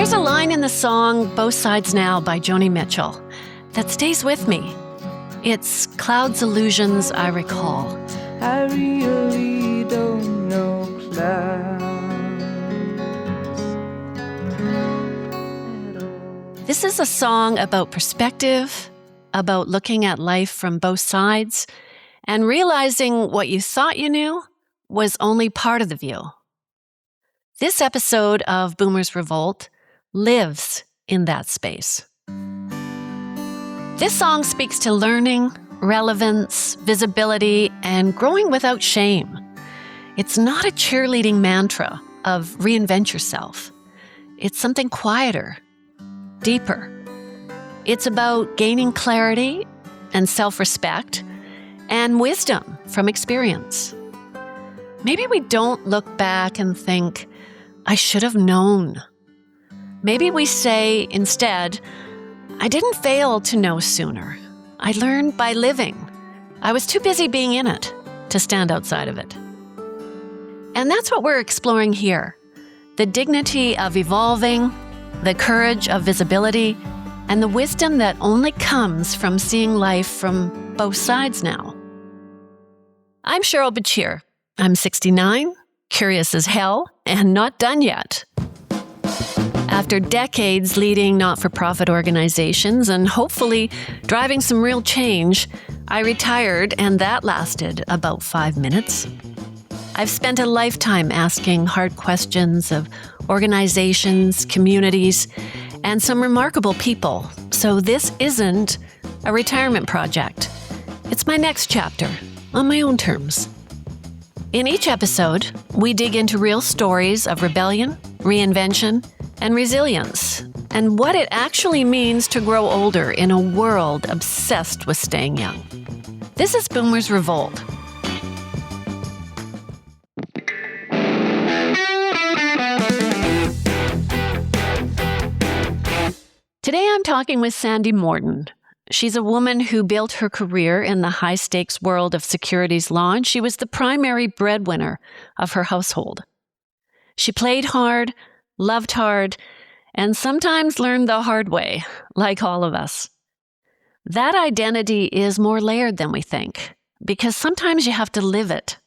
There's a line in the song Both Sides Now by Joni Mitchell that stays with me. It's clouds illusions I recall. I really don't know clouds at all. This is a song about perspective, about looking at life from both sides, and realizing what you thought you knew was only part of the view. This episode of Boomer's Revolt lives in that space. This song speaks to learning, relevance, visibility, and growing without shame. It's not a cheerleading mantra of reinvent yourself. It's something quieter, deeper. It's about gaining clarity and self-respect and wisdom from experience. Maybe we don't look back and think, I should have known. Maybe we say instead, I didn't fail to know sooner. I learned by living. I was too busy being in it to stand outside of it. And that's what we're exploring here. The dignity of evolving, the courage of visibility, and the wisdom that only comes from seeing life from both sides now. I'm Cheryl Bachir. I'm 69, curious as hell, and not done yet. After decades leading not-for-profit organizations and hopefully driving some real change, I retired, and that lasted about 5 minutes. I've spent a lifetime asking hard questions of organizations, communities, and some remarkable people. So this isn't a retirement project. It's my next chapter, on my own terms. In each episode, we dig into real stories of rebellion, reinvention, and resilience, and what it actually means to grow older in a world obsessed with staying young. This is Boomer's Revolt. Today I'm talking with Sandy Morton. She's a woman who built her career in the high-stakes world of securities law, and she was the primary breadwinner of her household. She played hard, loved hard, and sometimes learned the hard way, like all of us. That identity is more layered than we think, because sometimes you have to live it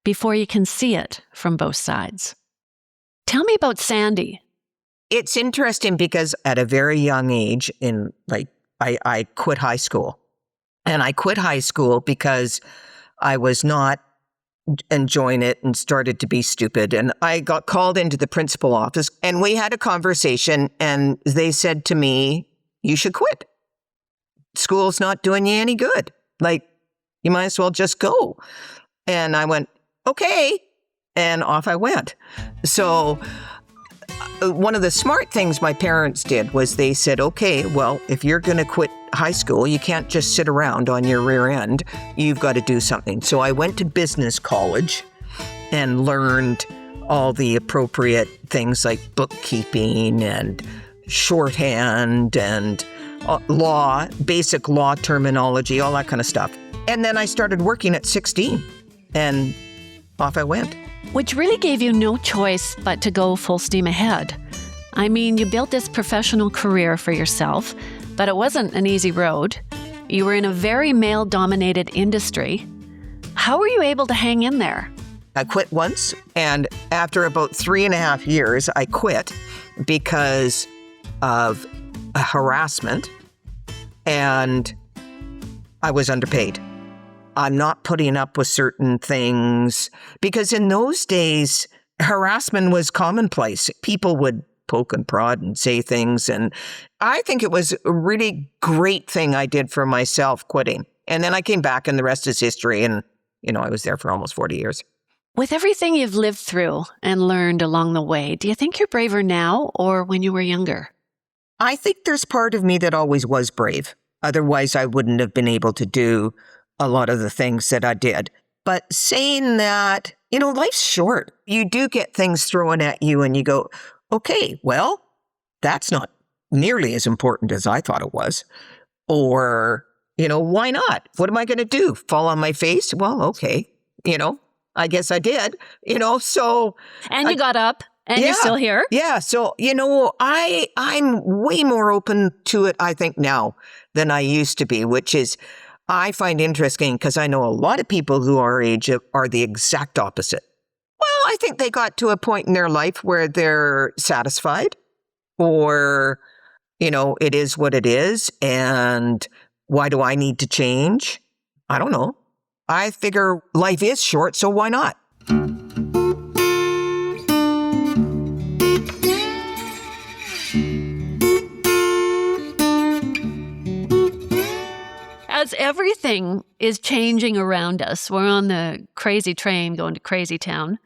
before you can see it from both sides. Tell me about Sandy. It's interesting because at a very young age, I quit high school. And I quit high school because I was not enjoying it and started to be stupid. And I got called into the principal office and we had a conversation and they said to me, you should quit. School's not doing you any good. You might as well just go. And I went, okay. And off I went. So one of the smart things my parents did was they said, okay, well, if you're going to quit high school, you can't just sit around on your rear end. You've got to do something. So I went to business college and learned all the appropriate things like bookkeeping and shorthand and law, basic law terminology, all that kind of stuff. And then I started working at 16 and off I went. Which really gave you no choice but to go full steam ahead. I mean, you built this professional career for yourself, but it wasn't an easy road. You were in a very male-dominated industry. How were you able to hang in there? I quit once, and after about 3.5 years, I quit because of harassment, and I was underpaid. I'm not putting up with certain things because in those days, harassment was commonplace. People would poke and prod and say things. And I think it was a really great thing I did for myself quitting. And then I came back and the rest is history. And, I was there for almost 40 years. With everything you've lived through and learned along the way, do you think you're braver now or when you were younger? I think there's part of me that always was brave. Otherwise, I wouldn't have been able to do a lot of the things that I did. But saying that, life's short. You do get things thrown at you and you go, okay, well, that's not nearly as important as I thought it was. Or, why not? What am I going to do? Fall on my face? Well, okay. I guess I did, so. And you got up And you're still here? Yeah. So, I'm way more open to it, I think, now than I used to be, which is, I find interesting because I know a lot of people who are our age are the exact opposite. Well, I think they got to a point in their life where they're satisfied, or, it is what it is. And why do I need to change? I don't know. I figure life is short, so why not? As everything is changing around us, we're on the crazy train going to crazy town.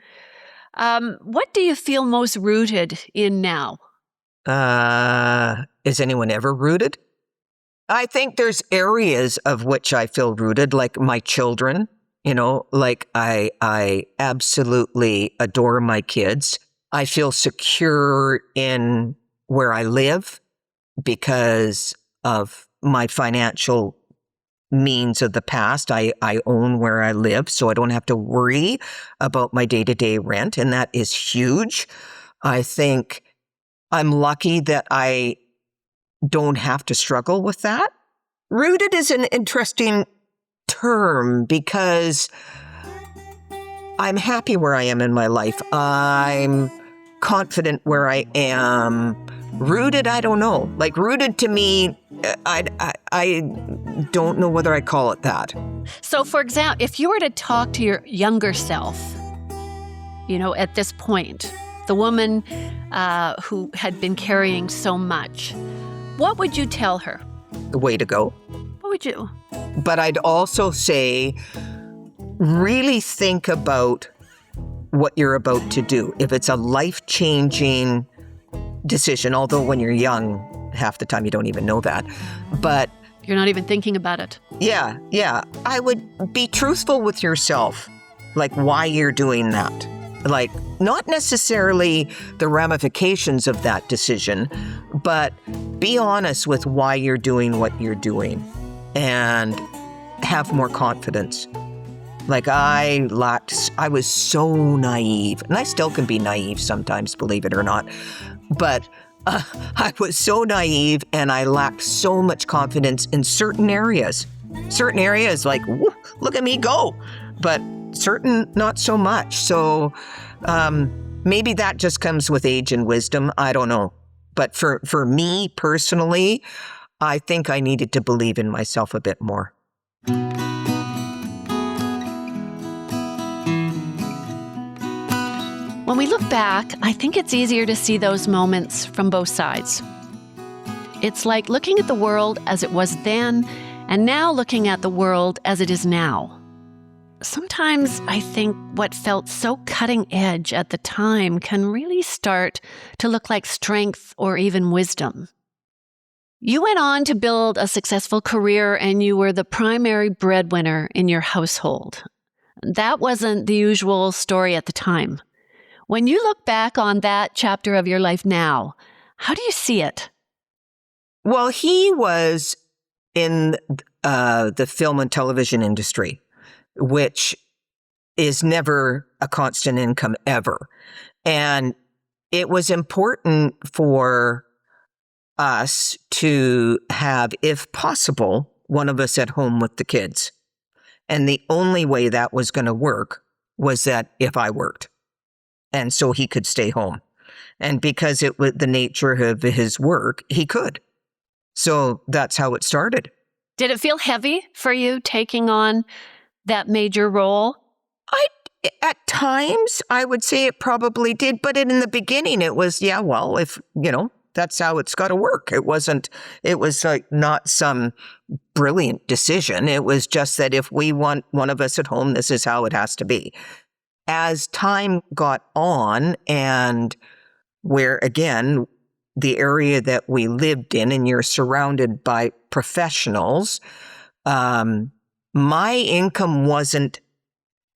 What do you feel most rooted in now? Is anyone ever rooted? I think there's areas of which I feel rooted, like my children. Like I absolutely adore my kids. I feel secure in where I live because of my financial means of the past. I own where I live, so I don't have to worry about my day-to-day rent, and that is huge. I think I'm lucky that I don't have to struggle with that. Rooted is an interesting term because I'm happy where I am in my life. I'm confident where I am. Rooted, I don't know. Like, rooted to me, I don't know whether I call it that. So, for example, if you were to talk to your younger self, at this point, the woman who had been carrying so much, what would you tell her? The way to go. What would you? But I'd also say, really think about what you're about to do. If it's a life-changing decision, although when you're young, half the time you don't even know that. But you're not even thinking about it. Yeah. I would be truthful with yourself, like why you're doing that. Like, not necessarily the ramifications of that decision, but be honest with why you're doing what you're doing and have more confidence. Like, I was so naive, and I still can be naive sometimes, believe it or not. But I was so naive, and I lacked so much confidence in certain areas. Certain areas, like, look at me go. But certain, not so much. So maybe that just comes with age and wisdom. I don't know. But for me personally, I think I needed to believe in myself a bit more. When we look back, I think it's easier to see those moments from both sides. It's like looking at the world as it was then, and now looking at the world as it is now. Sometimes I think what felt so cutting edge at the time can really start to look like strength or even wisdom. You went on to build a successful career, and you were the primary breadwinner in your household. That wasn't the usual story at the time. When you look back on that chapter of your life now, how do you see it? Well, he was in the film and television industry, which is never a constant income ever. And it was important for us to have, if possible, one of us at home with the kids. And the only way that was going to work was that if I worked. And so he could stay home. And because it was the nature of his work, he could. So that's how it started. Did it feel heavy for you taking on that major role? At times, I would say it probably did. But in the beginning, it was, if, that's how it's got to work. It was like not some brilliant decision. It was just that if we want one of us at home, this is how it has to be. As time got on, and where, again, the area that we lived in, and you're surrounded by professionals, my income wasn't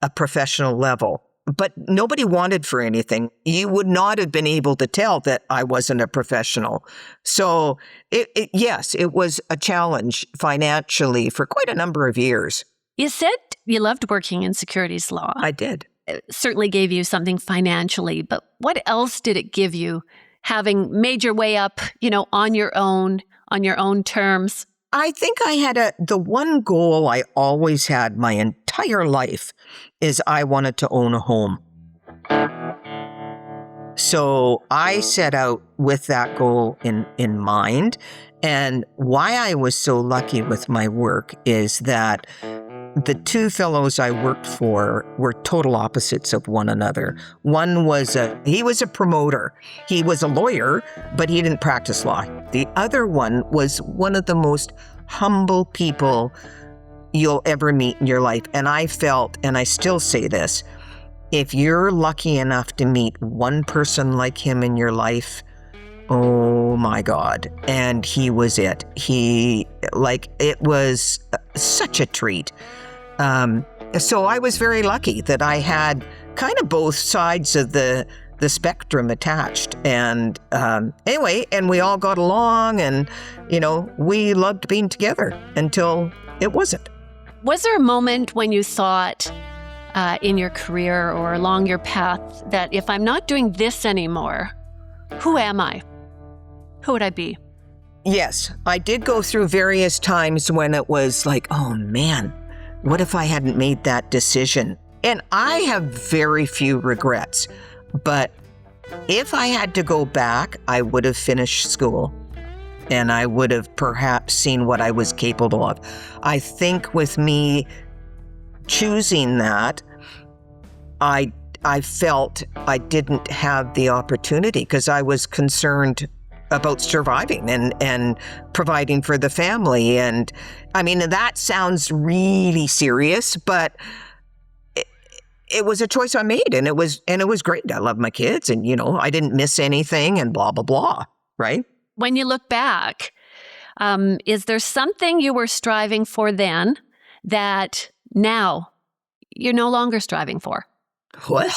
a professional level, but nobody wanted for anything. You would not have been able to tell that I wasn't a professional. So, yes, it was a challenge financially for quite a number of years. You said you loved working in securities law. I did. certainly gave you something financially, but what else did it give you having made your way up, on your own terms? I think I had the one goal I always had my entire life is I wanted to own a home. So I set out with that goal in mind. And why I was so lucky with my work is that the two fellows I worked for were total opposites of one another. One was he was a promoter. He was a lawyer, but he didn't practice law. The other one was one of the most humble people you'll ever meet in your life. And I felt, and I still say this, if you're lucky enough to meet one person like him in your life, oh my God. And he was it. It was such a treat. So I was very lucky that I had kind of both sides of the spectrum attached. And anyway, and we all got along and, we loved being together until it wasn't. Was there a moment when you thought in your career or along your path that if I'm not doing this anymore, who am I? Who would I be? Yes, I did go through various times when it was like, oh man, what if I hadn't made that decision? And I have very few regrets, but if I had to go back, I would have finished school and I would have perhaps seen what I was capable of. I think with me choosing that, I felt I didn't have the opportunity because I was concerned about surviving and providing for the family. And I mean, that sounds really serious, but it was a choice I made and it was great. I love my kids and, I didn't miss anything and blah, blah, blah. Right. When you look back, is there something you were striving for then that now you're no longer striving for? Well,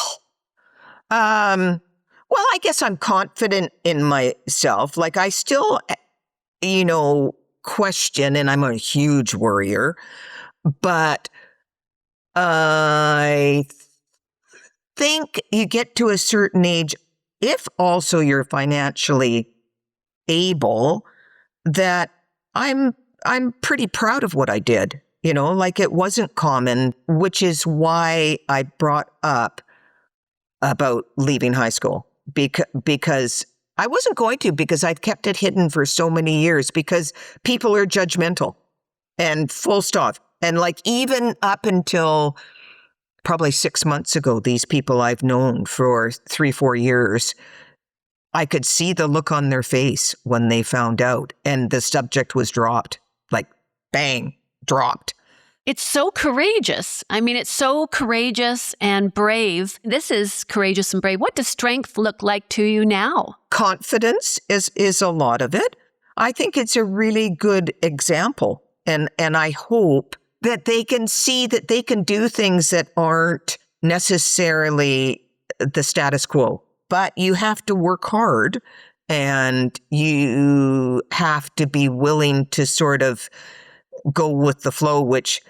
I guess I'm confident in myself. Like I still, question, and I'm a huge worrier, but I think you get to a certain age, if also you're financially able, that I'm pretty proud of what I did. It wasn't common, which is why I brought up about leaving high school. Because I wasn't going to, because I've kept it hidden for so many years because people are judgmental and full stop. And even up until probably 6 months ago, these people I've known for 3-4 years, I could see the look on their face when they found out and the subject was dropped, bang, dropped. It's so courageous. I mean, it's so courageous and brave. This is courageous and brave. What does strength look like to you now? Confidence is a lot of it. I think it's a really good example. And I hope that they can see that they can do things that aren't necessarily the status quo. But you have to work hard and you have to be willing to sort of go with the flow, which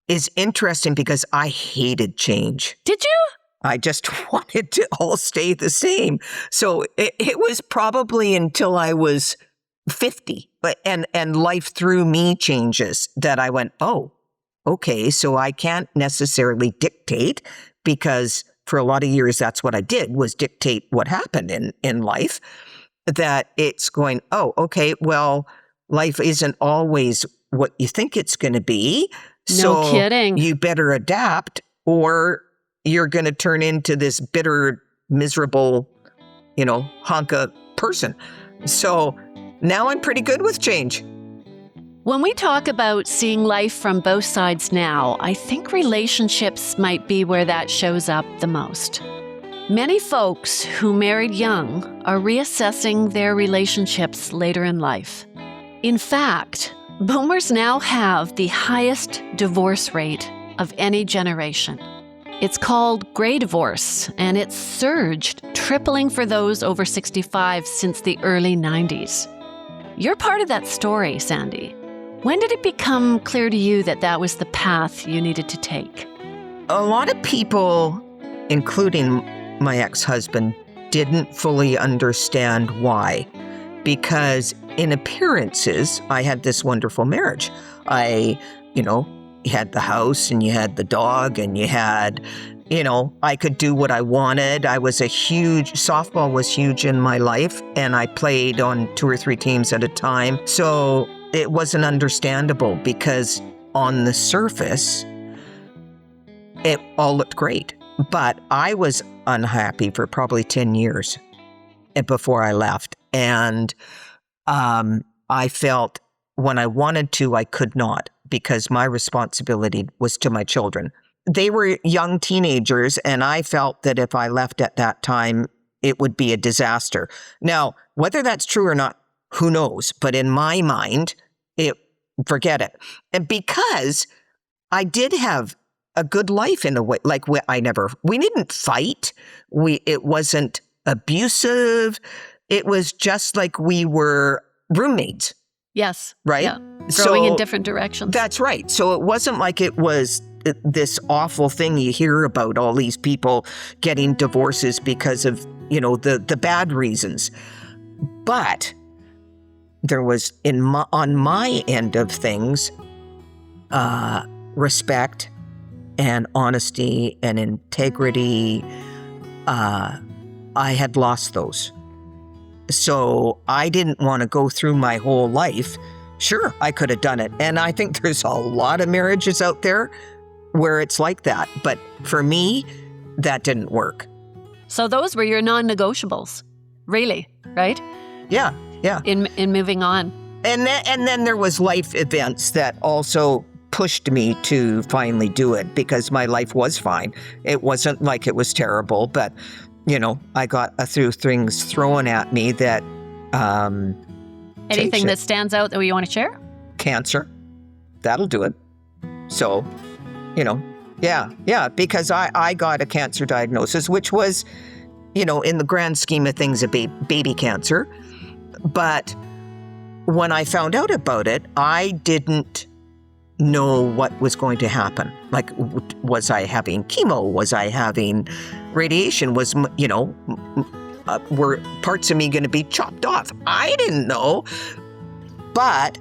is interesting because I hated change. Did you? I just wanted to all stay the same. So it was probably until I was 50 and life threw me changes that I went, oh, okay, so I can't necessarily dictate because for a lot of years, that's what I did was dictate what happened in life, that it's going, oh, okay, well, life isn't always what you think it's going to be. No kidding. You better adapt or you're going to turn into this bitter, miserable, hunk of person. So now I'm pretty good with change. When we talk about seeing life from both sides now, I think relationships might be where that shows up the most. Many folks who married young are reassessing their relationships later in life. In fact, boomers now have the highest divorce rate of any generation. It's called gray divorce, and it's surged, tripling for those over 65 since the early 90s. You're part of that story, Sandy. When did it become clear to you that that was the path you needed to take? a lot of people, including my ex-husband, didn't fully understand why. Because in appearances, I had this wonderful marriage. You had the house and you had the dog and you had, I could do what I wanted. Softball was huge in my life, and I played on 2 or 3 teams at a time. So it wasn't understandable because on the surface, it all looked great. But I was unhappy for probably 10 years before I left. And I felt when I wanted to, I could not, because my responsibility was to my children. They were young teenagers, and I felt that if I left at that time, it would be a disaster. Now, whether that's true or not, who knows? But in my mind, forget it. And because I did have a good life in a way, like we didn't fight. It wasn't abusive. It was just like we were roommates. Yes. Right? Yeah. Growing in different directions. That's right. So it wasn't like it was this awful thing you hear about, all these people getting divorces because of, the bad reasons. But there was, on my end of things, respect and honesty and integrity. I had lost those. So I didn't want to go through my whole life. Sure, I could have done it. And I think there's a lot of marriages out there where it's like that. But for me, that didn't work. So those were your non-negotiables, really, right? Yeah. In moving on. And then there was life events that also pushed me to finally do it, because my life was fine. It wasn't like it was terrible, but I got a few things thrown at me that anything that stands out that you want to share? Cancer. That'll do it. So, because I got a cancer diagnosis, which was, in the grand scheme of things, a baby cancer. But when I found out about it, I didn't know what was going to happen. Like, was I having chemo? Was I having radiation? Were parts of me going to be chopped off? I didn't know. But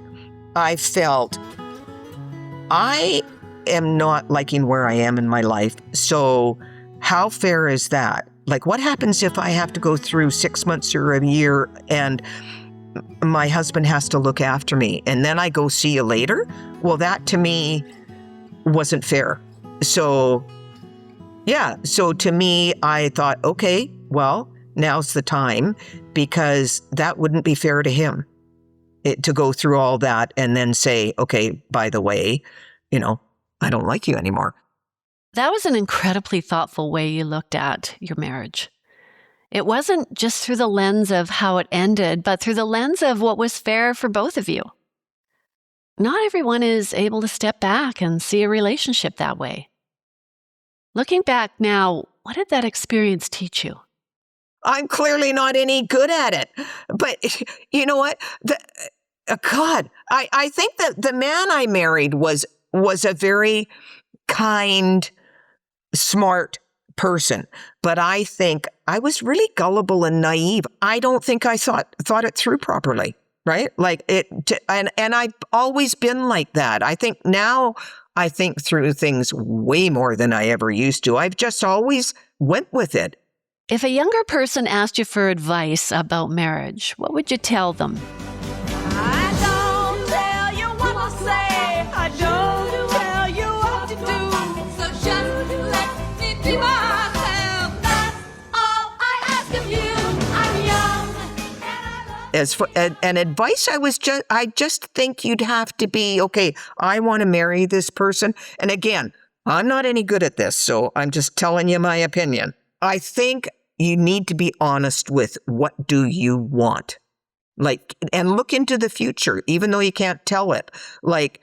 I felt I am not liking where I am in my life. So how fair is that? Like, what happens if I have to go through 6 months or a year and my husband has to look after me, and then I go see you later? Well, that to me wasn't fair. So, so to me, I thought, okay, well, now's the time, because that wouldn't be fair to him to go through all that and then say, okay, by the way, I don't like you anymore. That was an incredibly thoughtful way you looked at your marriage. It wasn't just through the lens of how it ended, but through the lens of what was fair for both of you. Not everyone is able to step back and see a relationship that way. Looking back now, what did that experience teach you? I'm clearly not any good at it. But you know what? I think that the man I married was a very kind, smart person. But I think I was really gullible and naive. I don't think I thought it through properly, right? Like and I've always been like that. I think now I think through things way more than I ever used to. I've just always went with it. If a younger person asked you for advice about marriage, what would you tell them? I don't tell you what to say. I don't tell you what to do. So just let me be myself. That's all I ask of you. I'm young and I love. As for and advice, I just think you'd have to be, okay, I want to marry this person. And again, I'm not any good at this, so I'm just telling you my opinion. I think you need to be honest with what do you want. Like, and look into the future, even though you can't tell it. Like,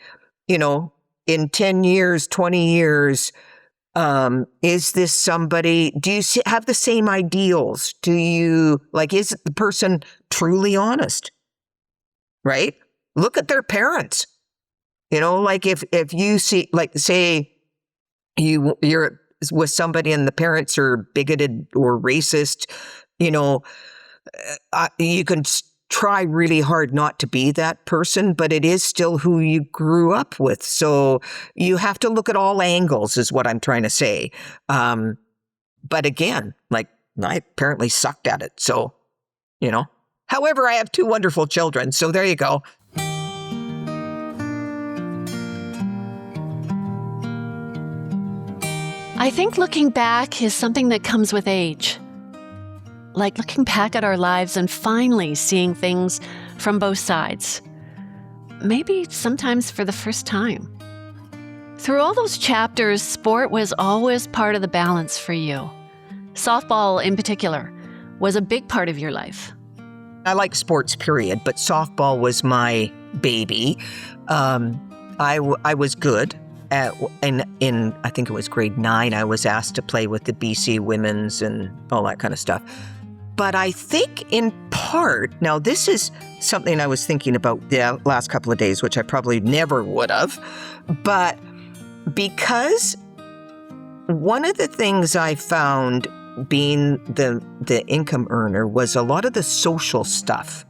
in 10 years, 20 years, is this somebody, do you have the same ideals? Do you, is the person truly honest? Right? Look at their parents. If you see, say, you're with somebody and the parents are bigoted or racist, you can try really hard not to be that person, but it is still who you grew up with. So you have to look at all angles is what I'm trying to say. But again, like I apparently sucked at it. So, however, I have 2 wonderful children. So there you go. I think looking back is something that comes with age. Like looking back at our lives and finally seeing things from both sides. Maybe sometimes for the first time. Through all those chapters, sport was always part of the balance for you. Softball, in particular, was a big part of your life. I like sports, period, but softball was my baby. I was good. In I think it was grade 9, I was asked to play with the BC women's and all that kind of stuff. But I think in part, now this is something I was thinking about the last couple of days, which I probably never would have, but because one of the things I found being the income earner was a lot of the social stuff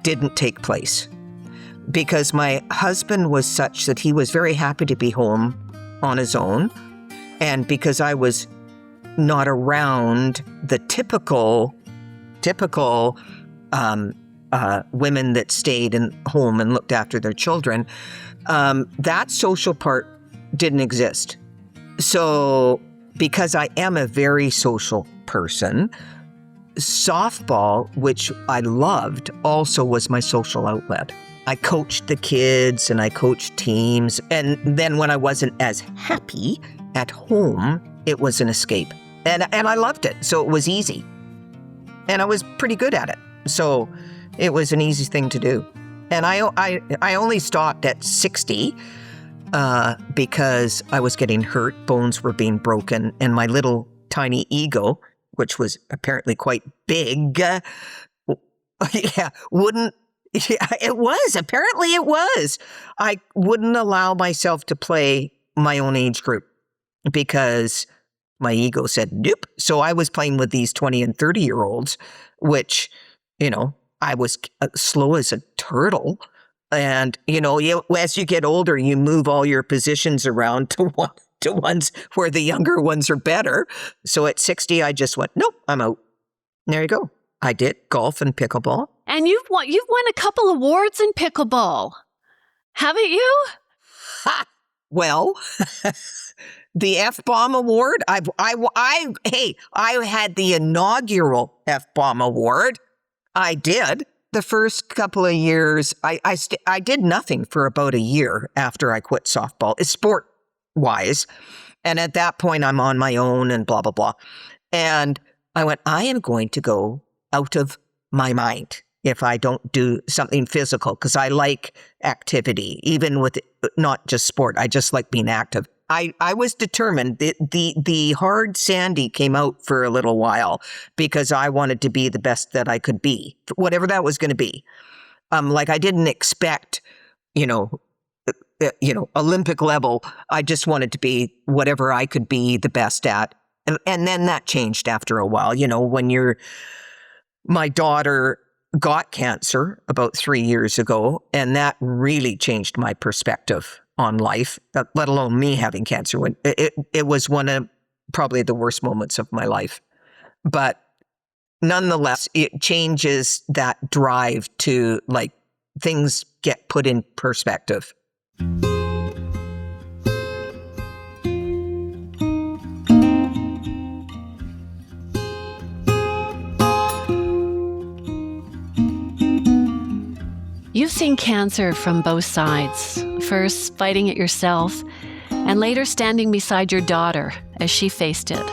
didn't take place. Because my husband was such that he was very happy to be home on his own. And because I was not around the typical women that stayed home and looked after their children, that social part didn't exist. So because I am a very social person, softball, which I loved, also was my social outlet. I coached the kids and I coached teams. And then when I wasn't as happy at home, it was an escape. And I loved it. So it was easy. And I was pretty good at it. So it was an easy thing to do. And I only stopped at 60 because I was getting hurt. Bones were being broken. And my little tiny ego, which was apparently quite big, wouldn't. Yeah, it was. Apparently it was. I wouldn't allow myself to play my own age group because my ego said, nope. So I was playing with these 20 and 30-year-olds, which, I was slow as a turtle. And, as you get older, you move all your positions around to ones where the younger ones are better. So at 60, I just went, nope, I'm out. There you go. I did golf and pickleball. And you've won a couple awards in pickleball, haven't you? Ha! Well, the F-Bomb Award. I had the inaugural F-Bomb Award. I did. The first couple of years, I did nothing for about a year after I quit softball. It's sport-wise. And at that point, I'm on my own and blah, blah, blah. And I went, I am going to go out of my mind if I don't do something physical, because I like activity, even with not just sport. I just like being active. I was determined. The hard Sandy came out for a little while because I wanted to be the best that I could be, whatever that was going to be. I didn't expect, Olympic level. I just wanted to be whatever I could be the best at. And then that changed after a while. When my daughter got cancer about 3 years ago, and that really changed my perspective on life, let alone me having cancer. It was one of probably the worst moments of my life. But nonetheless, it changes that drive to things get put in perspective. You've seen cancer from both sides, first fighting it yourself, and later standing beside your daughter as she faced it.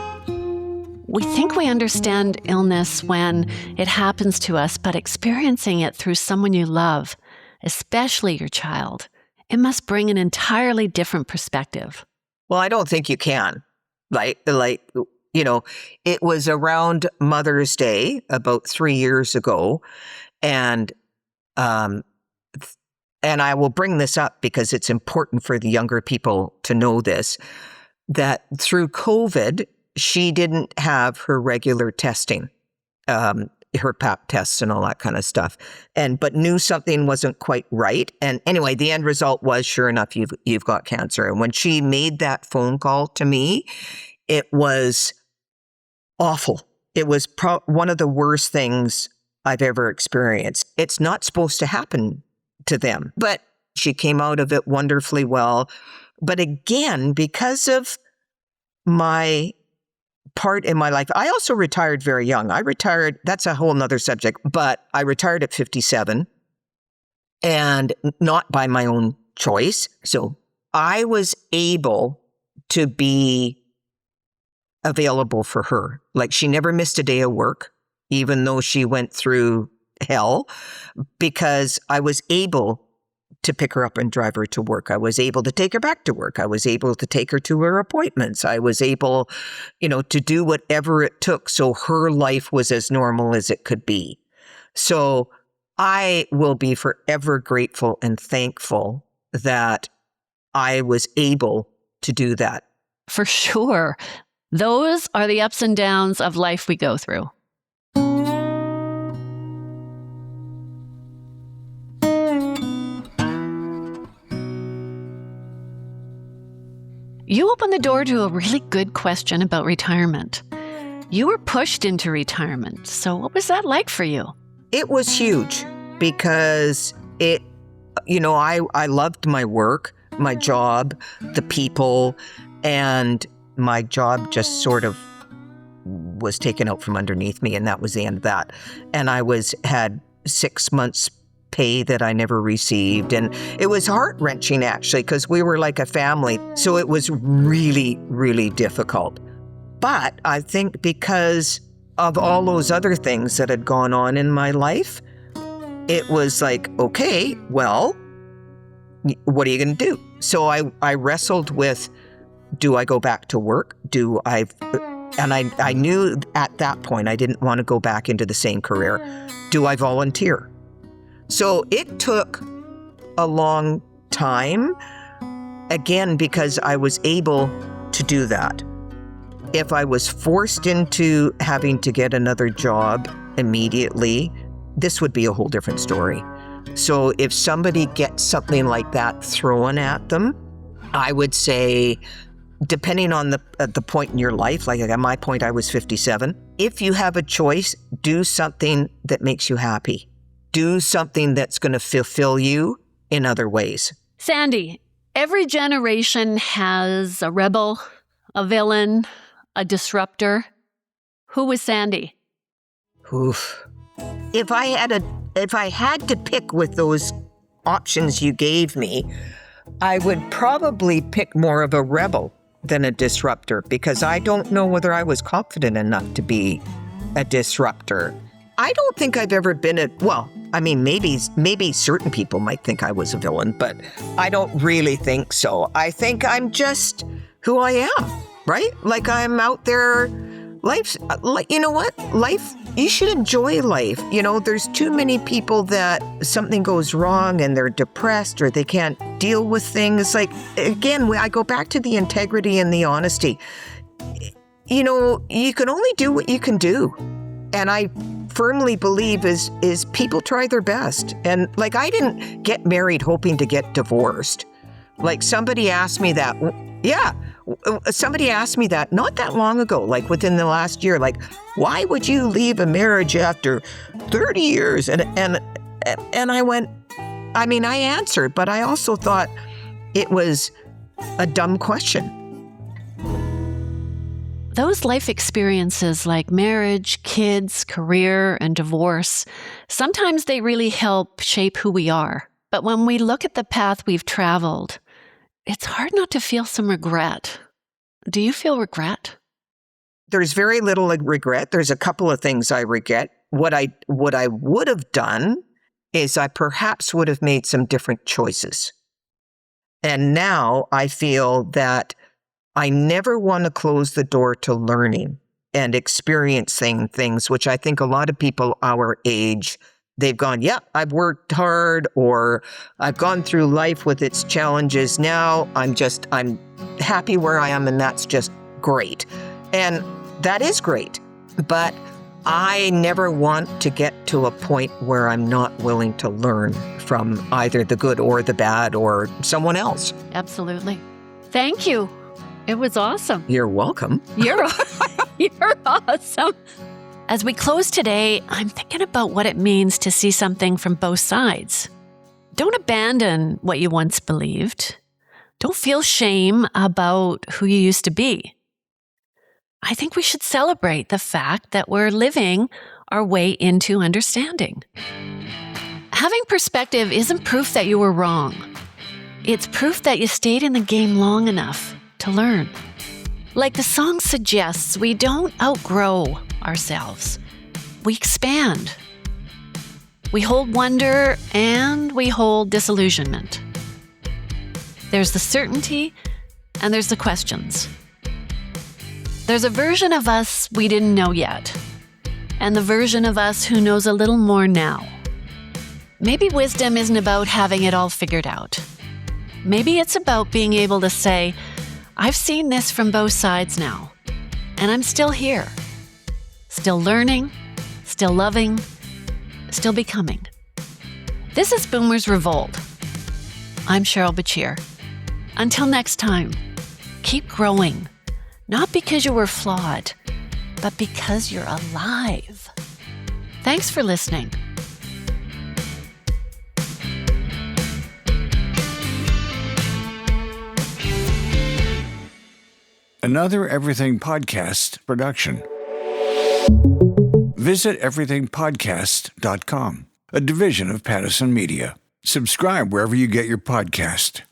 We think we understand illness when it happens to us, but experiencing it through someone you love, especially your child, it must bring an entirely different perspective. Well, I don't think you can. It was around Mother's Day about 3 years ago, and I will bring this up because it's important for the younger people to know this. that through COVID, she didn't have her regular testing, her pap tests and all that kind of stuff, but knew something wasn't quite right. And anyway, the end result was, sure enough, you've got cancer. And when she made that phone call to me, it was awful. It was one of the worst things I've ever experienced. It's not supposed to happen to them, but she came out of it wonderfully well. But again, because of my part in my life, I also retired very young. I retired, that's a whole nother subject, but I retired at 57 and not by my own choice. So I was able to be available for her. Like, she never missed a day of work, even though she went through hell, because I was able to pick her up and drive her to work. I was able to take her back to work. I was able to take her to her appointments. I was able, to do whatever it took so her life was as normal as it could be. So I will be forever grateful and thankful that I was able to do that. For sure. Those are the ups and downs of life we go through. You opened the door to a really good question about retirement. You were pushed into retirement. So what was that like for you? It was huge because I loved my work, my job, the people, and my job just sort of was taken out from underneath me, and that was the end of that. And I had 6 months pay that I never received. And it was heart-wrenching, actually, because we were like a family. So it was really, really difficult. But I think because of all those other things that had gone on in my life, it was like, okay, well, what are you going to do? So I wrestled with, do I go back to work? And I knew at that point I didn't want to go back into the same career. Do I volunteer? So it took a long time, again, because I was able to do that. If I was forced into having to get another job immediately, this would be a whole different story. So if somebody gets something like that thrown at them, I would say, depending on the point in your life, like at my point, I was 57. If you have a choice, do something that makes you happy. Do something that's going to fulfill you in other ways. Sandy, every generation has a rebel, a villain, a disruptor. Who was Sandy? Oof. If I had to pick with those options you gave me, I would probably pick more of a rebel than a disruptor, because I don't know whether I was confident enough to be a disruptor. I don't think I've ever been maybe certain people might think I was a villain, but I don't really think so. I think I'm just who I am, right? Like, I'm out there. Life's, you know what? Life, you should enjoy life. There's too many people that something goes wrong and they're depressed or they can't deal with things. Like, again, I go back to the integrity and the honesty. You can only do what you can do. And I firmly believe is people try their best. And like, I didn't get married hoping to get divorced. Like, somebody asked me that. Yeah. Somebody asked me that not that long ago, like within the last year, like, why would you leave a marriage after 30 years? And I went, I answered, but I also thought it was a dumb question. Those life experiences like marriage, kids, career, and divorce, sometimes they really help shape who we are. But when we look at the path we've traveled, it's hard not to feel some regret. Do you feel regret? There's very little regret. There's a couple of things I regret. What I would have done is I perhaps would have made some different choices. And now I feel that I never want to close the door to learning and experiencing things, which I think a lot of people our age They've gone, yeah, I've worked hard, or I've gone through life with its challenges. Now I'm happy where I am, and that's just great. And that is great. But I never want to get to a point where I'm not willing to learn from either the good or the bad or someone else. Absolutely. Thank you. It was awesome. You're welcome. You're awesome. As we close today, I'm thinking about what it means to see something from both sides. Don't abandon what you once believed. Don't feel shame about who you used to be. I think we should celebrate the fact that we're living our way into understanding. Having perspective isn't proof that you were wrong. It's proof that you stayed in the game long enough to learn. Like the song suggests, we don't outgrow ourselves. We expand. We hold wonder and we hold disillusionment. There's the certainty and there's the questions. There's a version of us we didn't know yet, and the version of us who knows a little more now. Maybe wisdom isn't about having it all figured out. Maybe it's about being able to say, I've seen this from both sides now, and I'm still here. Still learning, still loving, still becoming. This is Boomer's Revolt. I'm Cheryl Bachir. Until next time, keep growing, not because you were flawed, but because you're alive. Thanks for listening. Another Everything Podcast production. Visit everythingpodcast.com, a division of Pattison Media. Subscribe wherever you get your podcast.